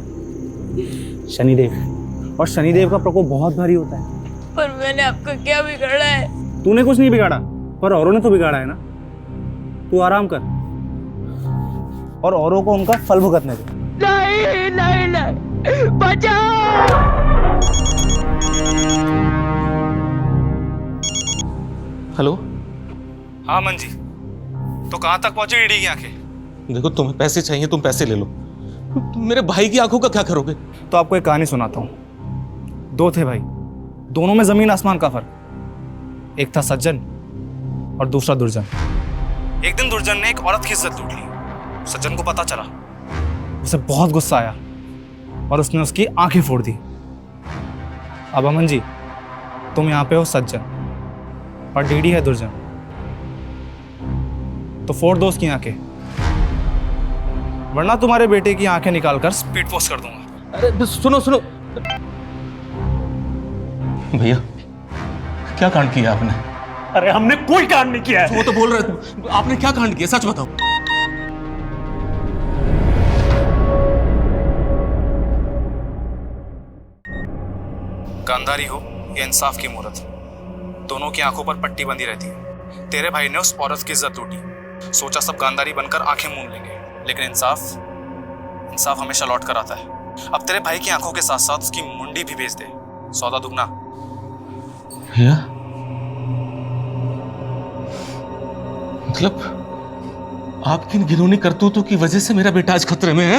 शनिदेव। और शनिदेव का प्रकोप बहुत भारी होता है। पर मैंने आपको क्या बिगाड़ा है? तूने कुछ नहीं बिगाड़ा, पर औरों ने तो बिगाड़ा है ना। तू आराम कर और औरों को उनका फल भुगतने दे। नहीं नहीं नहीं, बचाओ। हेलो। हाँ मंजी, तो कहाँ तक पहुंची ईडी की आंखें? देखो तुम्हें पैसे चाहिए, तुम पैसे ले लो। मेरे भाई की आंखों का क्या करोगे? तो आपको एक कहानी सुनाता हूँ। दो थे भाई, दोनों में जमीन आसमान का फर्क। एक था सज्जन और दूसरा दुर्जन। एक दिन दुर्जन ने एक औरत की इज्जत लूट ली। सज्जन को पता चला, उसे बहुत गुस्सा आया और उसने उसकी आंखें फोड़ दी। अब अमन जी, तुम यहाँ पे हो सज्जन, और डीडी है दुर्जन, तो फोड़ दो उसकी आंखें, वरना तुम्हारे बेटे की आंखें निकालकर स्पीड पोस्ट कर दूंगा। अरे सुनो सुनो भैया, क्या कांड किया आपने? अरे हमने कोई कांड नहीं किया है। वो तो बोल रहे थे, आपने क्या कांड किया, सच बताओ। गांधारी हो या इंसाफ की मूरत, दोनों की आंखों पर पट्टी बंधी रहती है। तेरे भाई ने उस औरत की इज्जत लूटी, सोचा सब गांधारी बनकर आंखें मूंद लेंगे, लेकिन इंसाफ हमेशा लौट कर आता है। अब तेरे भाई की आंखों के साथ साथ उसकी मुंडी भी भेज दे, सौदा दुगना। भैया मतलब आपकी घिनौनी करतूतों की वजह से मेरा बेटा आज खतरे में है?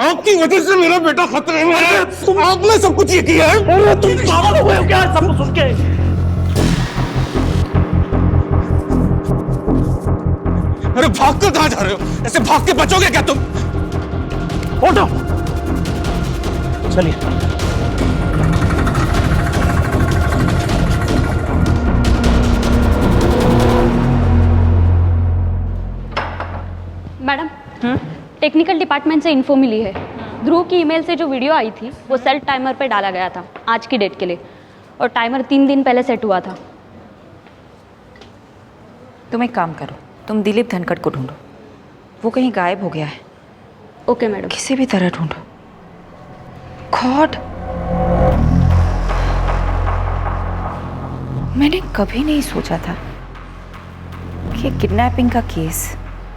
आपकी वजह से मेरा बेटा खतरे में है? आपने सब कुछ ये किया है? अरे तुम पागल हो गए हो क्या सब कुछ सुन के? अरे भाग कर कहां जा रहे हो? ऐसे भाग के बचोगे क्या तुम? उठो, चलिए। मैडम, टेक्निकल डिपार्टमेंट से इन्फो मिली है। ध्रुव की ईमेल से जो वीडियो आई थी वो सेल्फ टाइमर पे डाला गया था आज की डेट के लिए, और टाइमर 3 दिन पहले सेट हुआ था। तुम एक काम करो, तुम दिलीप धनखड़ को ढूंढो, वो कहीं गायब हो गया है। Okay madam. किसी भी तरह ढूंढो। गॉड, मैंने कभी नहीं सोचा था कि किडनैपिंग का केस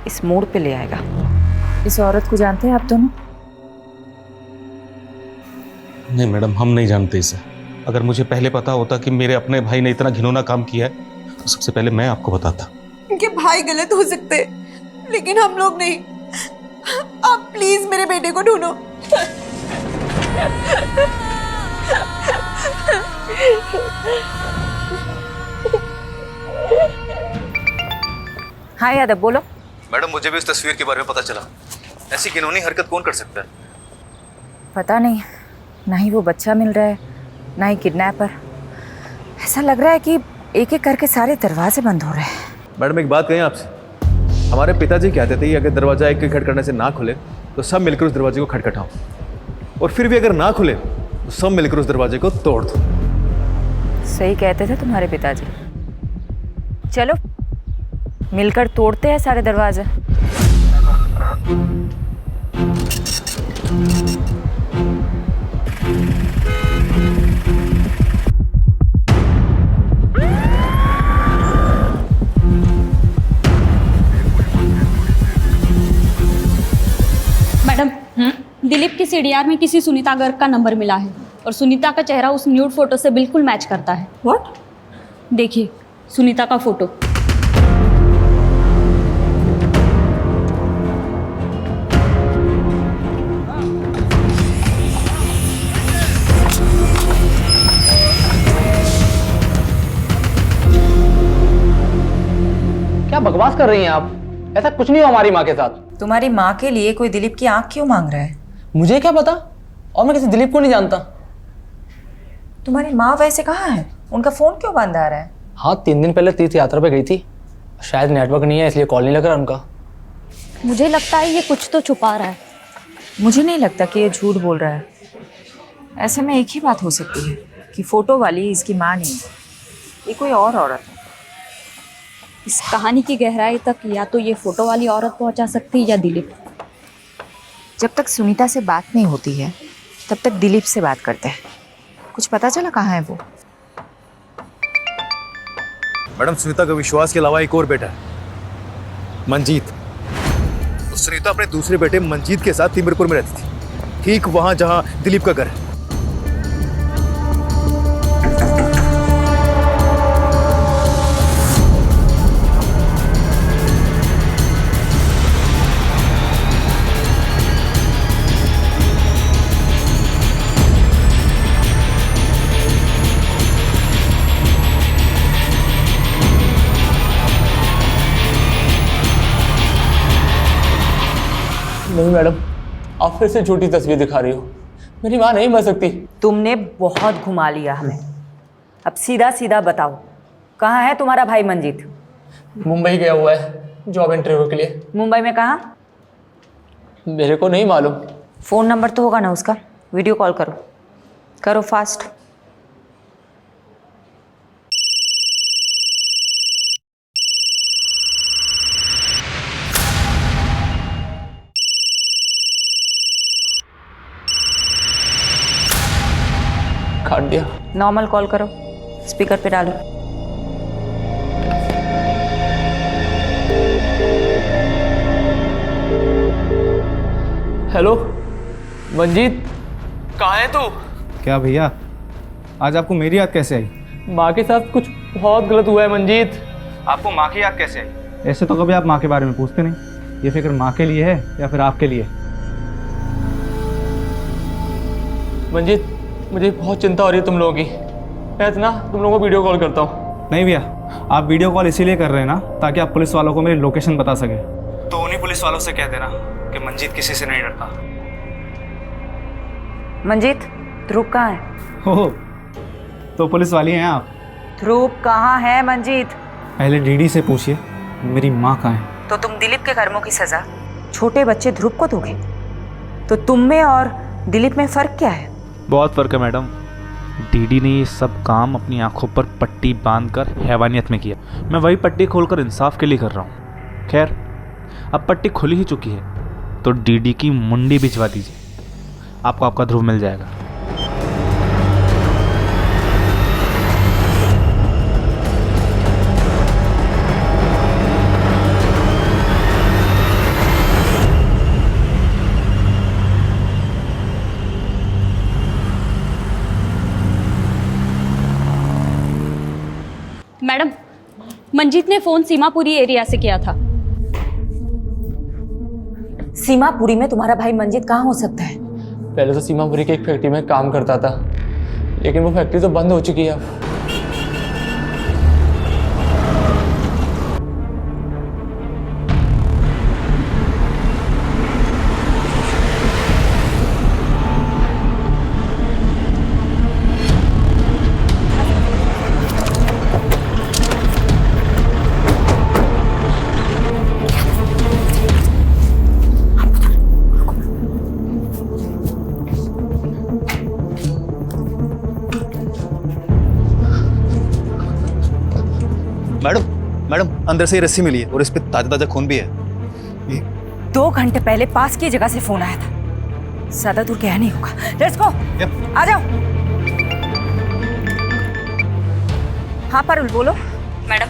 इस मोड़ पे ले आएगा। इस औरत को जानते हैं आप दोनों? नहीं मैडम, हम नहीं जानते इसे। अगर मुझे पहले पता होता कि मेरे अपने भाई ने इतना घिनौना काम किया है तो सबसे पहले मैं आपको बताता। उनके भाई गलत हो सकते, लेकिन हम लोग नहीं। आप प्लीज मेरे बेटे को ढूंढो। हाँ यादव, बोलो। मैडम, मुझे भी इस तस्वीर के बारे में पता चला। ऐसी घिनौनी हरकत कौन कर सकता है? पता नहीं, ना ही वो बच्चा मिल रहा है, ना ही किडनैपर। ऐसा लग रहा है कि एक एक करके सारे दरवाजे बंद हो रहे हैं। मैडम, एक बात कहें आपसे, हमारे पिताजी कहते थे अगर दरवाजा एक खटखटाने से ना खुले तो सब मिलकर उस दरवाजे को खटखटाओ, और फिर भी अगर ना खुले तो सब मिलकर उस दरवाजे को तोड़ दो। सही कहते थे तुम्हारे पिताजी। चलो मिलकर तोड़ते हैं सारे दरवाजे। मैडम, दिलीप की सीडीआर में किसी सुनीता गर्ग का नंबर मिला है, और सुनीता का चेहरा उस न्यूड फोटो से बिल्कुल मैच करता है। व्हाट? देखिए सुनीता का फोटो। क्या बकवास कर रही हैं आप? ऐसा कुछ नहीं हो हमारी माँ के साथ। तुम्हारी माँ के लिए कोई दिलीप की आंख क्यों मांग रहा है? मुझे क्या पता, और मैं किसी दिलीप को नहीं जानता। तुम्हारी माँ वैसे कहाँ है? उनका फोन क्यों बंद आ रहा है? हाँ, 3 दिन पहले तीर्थ यात्रा पे गई थी, शायद नेटवर्क नहीं है इसलिए कॉल नहीं लग रहा उनका। मुझे लगता है ये कुछ तो छुपा रहा है। मुझे नहीं लगता कि ये झूठ बोल रहा है। ऐसे में एक ही बात हो सकती है कि फोटो वाली इसकी माँ नहीं है, ये कोई और औरत है। इस कहानी की गहराई तक या तो ये फोटो वाली औरत पहुंचा सकती है या दिलीप। जब तक सुनीता से बात नहीं होती है तब तक दिलीप से बात करते हैं। कुछ पता चला कहाँ है वो? मैडम, सुनीता का विश्वास के अलावा एक और बेटा है, मंजीत। तो सुनीता अपने दूसरे बेटे मंजीत के साथ तिमिरपुर में रहती थी, ठीक वहां जहां दिलीप का घर है। नहीं मैडम, आप फिर से झूठी तस्वीर दिखा रही हो। मेरी माँ नहीं मर सकती। तुमने बहुत घुमा लिया हमें। अब सीधा सीधा बताओ, कहाँ है तुम्हारा भाई मंजीत? मुंबई गया हुआ है जॉब इंटरव्यू के लिए। मुंबई में कहाँ? मेरे को नहीं मालूम। फ़ोन नंबर तो होगा ना उसका? वीडियो कॉल करो, करो फास्ट। काट दिया। नॉर्मल कॉल करो, स्पीकर पे डालो। हेलो मंजीत, कहाँ है तू? क्या भैया, आज आपको मेरी याद कैसे आई? माँ के साथ कुछ बहुत गलत हुआ है मंजीत। आपको माँ की याद कैसे आई? ऐसे तो कभी आप माँ के बारे में पूछते नहीं। ये फिक्र माँ के लिए है या फिर आपके लिए? मंजीत, मुझे बहुत चिंता हो रही है तुम लोगों की। मैं इतना तुम लोगों को वीडियो कॉल करता हूँ। नहीं भैया, आप वीडियो कॉल इसीलिए कर रहे हैं ना ताकि आप पुलिस वालों को मेरी लोकेशन बता सके। तो उन्हीं पुलिस वालों से कह देना कि मंजीत किसी से नहीं डरता। मंजीत, ध्रुव कहाँ है? हो तो पुलिस वाली हैं आप? ध्रुव कहाँ है मंजीत? पहले डीडी से पूछिए मेरी माँ कहाँ है। तो तुम दिलीप के कर्मों की सजा छोटे बच्चे ध्रुव को दोगे? तो तुम में और दिलीप में फर्क क्या है? बहुत फ़र्क है मैडम। डीडी ने ये सब काम अपनी आंखों पर पट्टी बांधकर हैवानियत में किया। मैं वही पट्टी खोलकर इंसाफ के लिए कर रहा हूँ। खैर, अब पट्टी खुली ही चुकी है तो डीडी की मुंडी भिजवा दीजिए, आपको आपका ध्रुव मिल जाएगा। मैडम, मंजीत ने फ़ोन सीमापुरी एरिया से किया था। सीमापुरी में तुम्हारा भाई मंजीत कहाँ हो सकता है? पहले तो सीमापुरी की एक फैक्ट्री में काम करता था, लेकिन वो फैक्ट्री तो बंद हो चुकी है अब। मैडम अंदर से ही रस्सी मिली है और इस पे ताजा ताजा खून भी है। 2 घंटे पहले पास की जगह से फोन आया था। ज्यादा दूर गया नहीं होगा। लेट्स गो, आ जाओ। हाँ पारुल, बोलो। मैडम,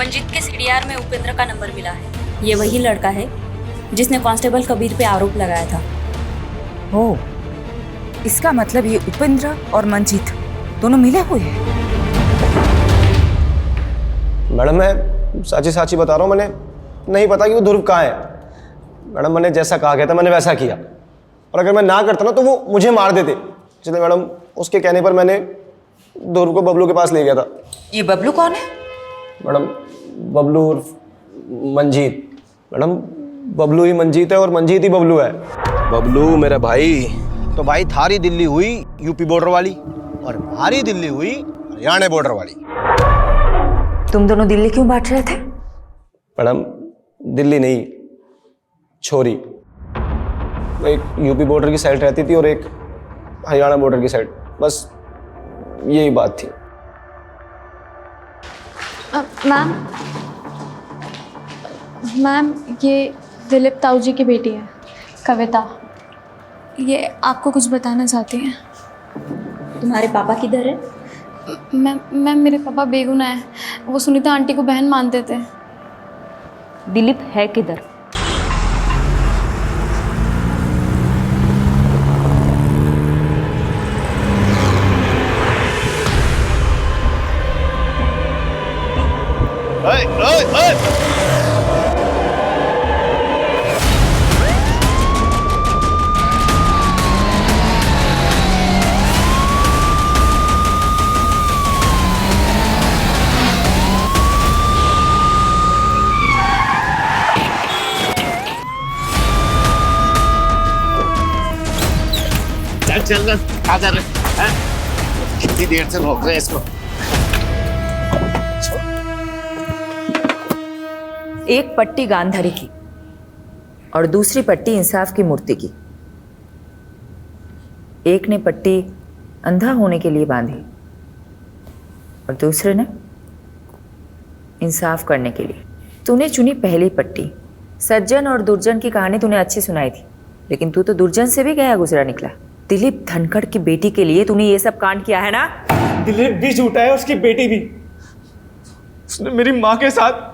मंजीत के सीडीआर में उपेंद्र का नंबर मिला है। ये वही लड़का है जिसने कांस्टेबल कबीर पे आरोप लगाया था। ओह, इसका मतलब ये उपेंद्र और मंजीत दोनों मिले हुए हैं। मैडम मैं साची बता रहा हूँ, मैंने नहीं पता कि वो ध्रुव कहाँ है। मैडम मैंने जैसा कहा गया था मैंने वैसा किया, और अगर मैं ना करता ना तो वो मुझे मार देते। इसलिए मैडम उसके कहने पर मैंने ध्रुव को बबलू के पास ले गया था। ये बबलू कौन है? मैडम बबलू उर्फ मंजीत। मैडम बबलू ही मंजीत है और मंजीत ही बबलू है। बबलू मेरा भाई, तो भाई थारी दिल्ली हुई यूपी बॉर्डर वाली और हमारी दिल्ली हुई हरियाणा बॉर्डर वाली। तुम दोनों दिल्ली क्यों बांट रहे थे? मैडम दिल्ली नहीं, छोरी। एक यूपी बॉर्डर की साइड रहती थी और एक हरियाणा बॉर्डर की साइड, बस यही बात थी। मैम ये दिलीप ताऊ जी की बेटी है, कविता। ये आपको कुछ बताना चाहती हैं। तुम्हारे पापा किधर है? मैम मेरे पापा बेगुनाह है। वो सुनीता आंटी को बहन मानते थे। दिलीप है किधर? चल आ जा रहे हैं, कितनी देर से रोक रहे हैं इसको। एक पट्टी गांधारी की और दूसरी पट्टी इंसाफ की मूर्ति की। एक ने पट्टी अंधा होने के लिए बांधी और दूसरे ने इंसाफ करने के लिए। तूने चुनी पहली पट्टी। सज्जन और दुर्जन की कहानी तूने अच्छी सुनाई थी, लेकिन तू तो दुर्जन से भी गया गुजरा निकला। दिलीप धनखड़ की बेटी के लिए तूने ये सब कांड किया है ना? दिलीप भी झूठा है, उसकी बेटी भी। उसने मेरी माँ के साथ।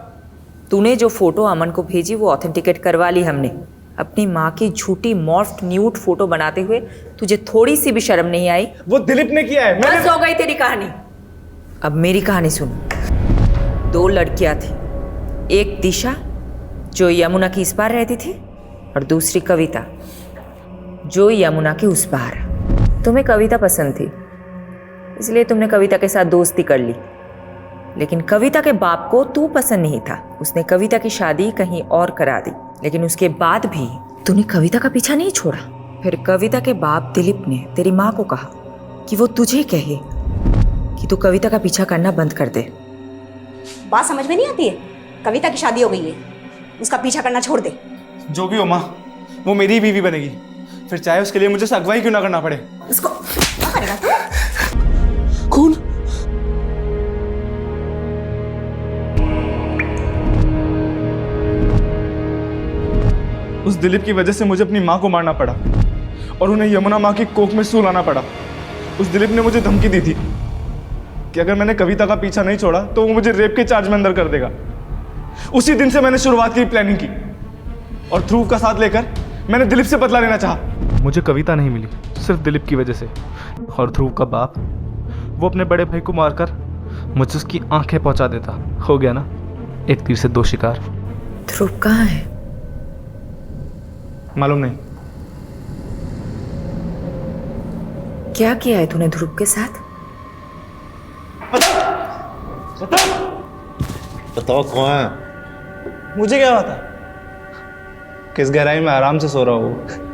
तूने जो फोटो अमन को भेजी वो ऑथेंटिकेट करवा ली हमने। अपनी माँ की झूठी मॉर्फ्ड न्यूड फोटो बनाते हुए तुझे थोड़ी सी भी शर्म नहीं आई? वो दिलीप ने किया है। बस हो गई तेरी कहानी। अब मेरी कहानी सुन। 2 लड़कियां थी, एक दिशा जो यमुना की इस पार रहती थी और दूसरी कविता जो यमुना के उस पार। तुम्हें कविता पसंद थी, इसलिए तुमने कविता के साथ दोस्ती कर ली। लेकिन कविता के बाप को तू पसंद नहीं था। उसने कविता की शादी कहीं और करा दी, लेकिन उसके बाद भी तूने कविता का पीछा नहीं छोड़ा। फिर कविता के बाप दिलीप ने तेरी माँ को कहा कि वो तुझे कहे कि तू कविता का पीछा करना बंद कर दे। बात समझ में नहीं आती है? कविता की शादी हो गई है, उसका पीछा करना छोड़ दे। जो भी हो माँ, वो मेरी बीवी बनेगी, फिर चाहे उसके लिए मुझे अगवाई क्यों ना करना पड़े। इसको क्या करेगा तू? खून। उस दिलीप की वजह से मुझे अपनी माँ को मारना पड़ा और उन्हें यमुना माँ की कोख में सूल आना पड़ा। उस दिलीप ने मुझे धमकी दी थी कि अगर मैंने कविता का पीछा नहीं छोड़ा तो वो मुझे रेप के चार्ज में अंदर कर देगा। उसी दिन से मैंने शुरुआत की, प्लानिंग की और ध्रुव का साथ लेकर मैंने दिलीप से बदला लेना चाहा। मुझे कविता नहीं मिली सिर्फ दिलीप की वजह से। और ध्रुव का बाप, वो अपने बड़े भाई को मारकर मुझे उसकी आंखें पहुंचा देता। हो गया ना, एक तीर से 2 शिकार। ध्रुव कहाँ है? मालूम नहीं। क्या किया है तूने ध्रुव के साथ? बताओ कौन है? मुझे क्या पता? किस गहराई में आराम से सो रहा हूँ।